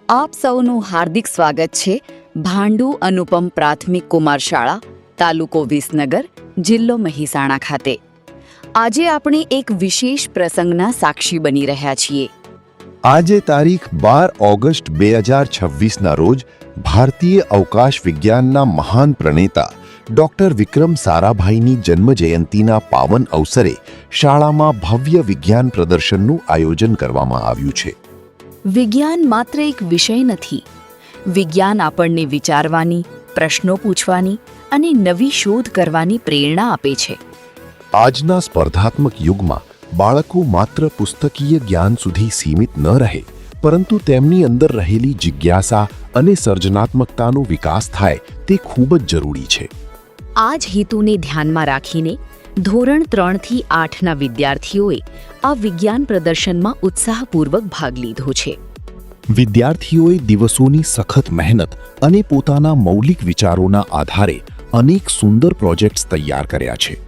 આપ સૌનું હાર્દિક સ્વાગત છે ભાંડુ અનુપમ પ્રાથમિક કુમાર શાળા, તાલુકો વિસનગર, જિલ્લો મહેસાણા ખાતે. આજે આપણે એક વિશેષ પ્રસંગના સાક્ષી બની રહ્યા છીએ. આજે તારીખ 12 ઓગસ્ટ 2026ના રોજ ભારતીય અવકાશ વિજ્ઞાનના મહાન પ્રણેતા ડોક્ટર વિક્રમ સારાભાઈની જન્મજયંતિના પાવન અવસરે શાળામાં ભવ્ય વિજ્ઞાન પ્રદર્શનનું આયોજન કરવામાં આવ્યું છે. વિજ્ઞાન માત્ર એક વિષય નથી. વિજ્ઞાન આપણને વિચારવાની, પ્રશ્નો પૂછવાની અને નવી શોધ કરવાની પ્રેરણા આપે છે. આજના સ્પર્ધાત્મક યુગમાં બાળકો માત્ર પુસ્તકીય જ્ઞાન સુધી સીમિત ન રહે, પરંતુ તેમની અંદર રહેલી જિજ્ઞાસા અને સર્જનાત્મકતાનો વિકાસ થાય તે ખૂબ જ જરૂરી છે. આ જ હેતુને ધ્યાનમાં રાખીને ધોરણ 3 થી 8ના વિદ્યાર્થીઓએ આ વિજ્ઞાન પ્રદર્શનમાં ઉત્સાહપૂર્વક ભાગ લીધો છે. વિદ્યાર્થીઓએ દિવસોની સખત મહેનત અને પોતાના મૌલિક વિચારોના આધારે અનેક સુંદર પ્રોજેક્ટ્સ તૈયાર કર્યા છે.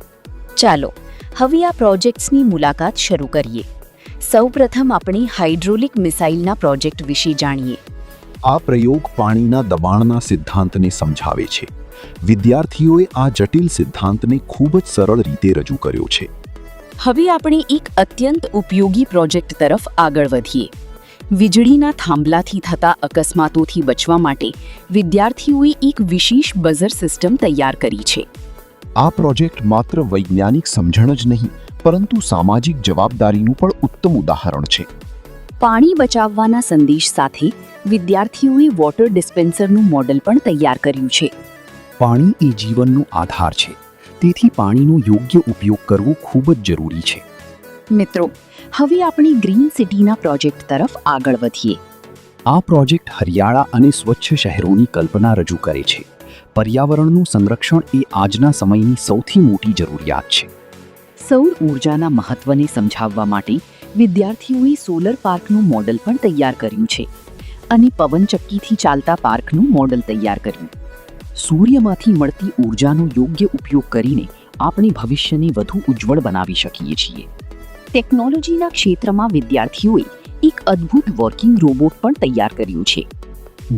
ચાલો હવે આ પ્રોજેક્ટ્સની મુલાકાત શરૂ કરીએ. સૌપ્રથમ આપણે હાઇડ્રોલિક મિસાઇલના પ્રોજેક્ટ વિશે જાણીએ. આ પ્રયોગ પાણીના દબાણના સિદ્ધાંતને સમજાવે છે. વિદ્યાર્થીઓએ આ જટિલ સિદ્ધાંતને ખૂબ જ સરળ રીતે રજૂ કર્યો છે. હવે આપણે એક અત્યંત ઉપયોગી પ્રોજેક્ટ તરફ આગળ વધીએ. વીજળીના થાંભલાથી થતા અકસ્માતોથી બચવા માટે વિદ્યાર્થીઓએ એક વિશેષ બઝર સિસ્ટમ તૈયાર કરી છે. આ પ્રોજેક્ટ માત્ર વૈજ્ઞાનિક સમજણ જ નહીં, પરંતુ સામાજિક જવાબદારીનું પણ ઉત્તમ ઉદાહરણ છે. પાણી બચાવવાના સંદેશ સાથે વિદ્યાર્થીઓએ વોટર ડિસ્પેન્સરનું મોડેલ પણ તૈયાર કર્યું છે. પાણી એ જીવનનો આધાર છે, તેથી પાણીનો યોગ્ય ઉપયોગ કરવો ખૂબ જ જરૂરી છે. મિત્રો, હવે આપણે ગ્રીન સિટીના પ્રોજેક્ટ તરફ આગળ વધીએ. આ પ્રોજેક્ટ હરિયાળા અને સ્વચ્છ શહેરોની કલ્પના રજૂ કરે છે. પર્યાવરણનું સંરક્ષણ એ આજના સમયની સૌથી મોટી જરૂરિયાત છે. સૌર ઊર્જાના મહત્વને સમજાવવા માટે વિદ્યાર્થીઓએ સોલર પાર્કનું મોડેલ પણ તૈયાર કર્યું છે અને પવનચક્કીથી ચાલતા પાર્કનું મોડેલ તૈયાર કર્યું. સૂર્યમાંથી મળતી ઊર્જાનો યોગ્ય ઉપયોગ કરીને આપણે ભવિષ્યને વધુ ઉજ્જવળ બનાવી શકીએ છીએ. ટેકનોલોજીના ક્ષેત્રમાં વિદ્યાર્થીઓએ એક અદ્ભુત વર્કિંગ રોબોટ પણ તૈયાર કર્યું છે.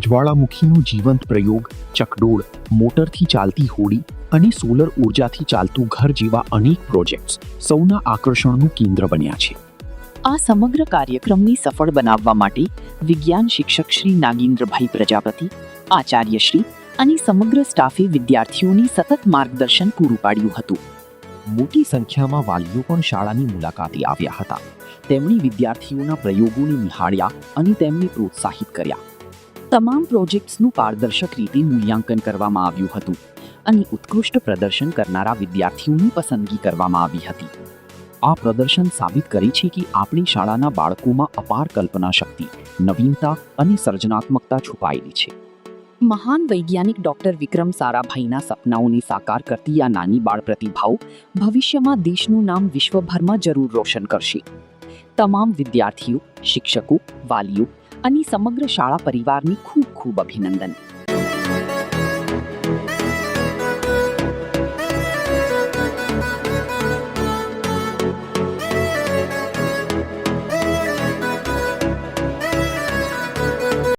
જ્વાળામુખીનો જીવંત પ્રયોગ, ચકડોળ, મોટરથી ચાલતી હોડી અને સોલર ઊર્જાથી ચાલતું ઘર જેવા અનેક પ્રોજેક્ટ્સ સૌના આકર્ષણનું કેન્દ્ર બન્યા છે. આ સમગ્ર કાર્યક્રમને સફળ બનાવવા માટે વિજ્ઞાન શિક્ષક શ્રી નાગેન્દ્રભાઈ પ્રજાપતિ, આચાર્યશ્રી અને સમગ્ર સ્ટાફે વિદ્યાર્થીઓને સતત માર્ગદર્શન પૂરું પાડ્યું હતું. મોટી સંખ્યામાં વાલીઓ પણ શાળાની મુલાકાતે આવ્યા હતા. તેમણે વિદ્યાર્થીઓના પ્રયોગોને નિહાળ્યા અને તેમને પ્રોત્સાહિત કર્યા. તમામ પ્રોજેક્ટ્સનું પારદર્શક રીતે મૂલ્યાંકન કરવામાં આવ્યું હતું અને ઉત્કૃષ્ટ પ્રદર્શન કરનારા વિદ્યાર્થીઓની પસંદગી કરવામાં આવી હતી. આ પ્રદર્શન સાબિત કરે છે કે આપણી શાળાના બાળકોમાં અપાર કલ્પના શક્તિ, નવીનતા અને સર્જનાત્મકતા છુપાયેલી છે. મહાન વૈજ્ઞાનિક ડોક્ટર વિક્રમ સારાભાઈના સપનાઓને સાકાર કરતી આ નાની બાળ પ્રતિભાઓ ભવિષ્યમાં દેશનું નામ વિશ્વભરમાં જરૂર રોશન કરશે. તમામ વિદ્યાર્થીઓ, શિક્ષકો, વાલીઓ અને સમગ્ર શાળા પરિવારને ખૂબ ખૂબ અભિનંદન.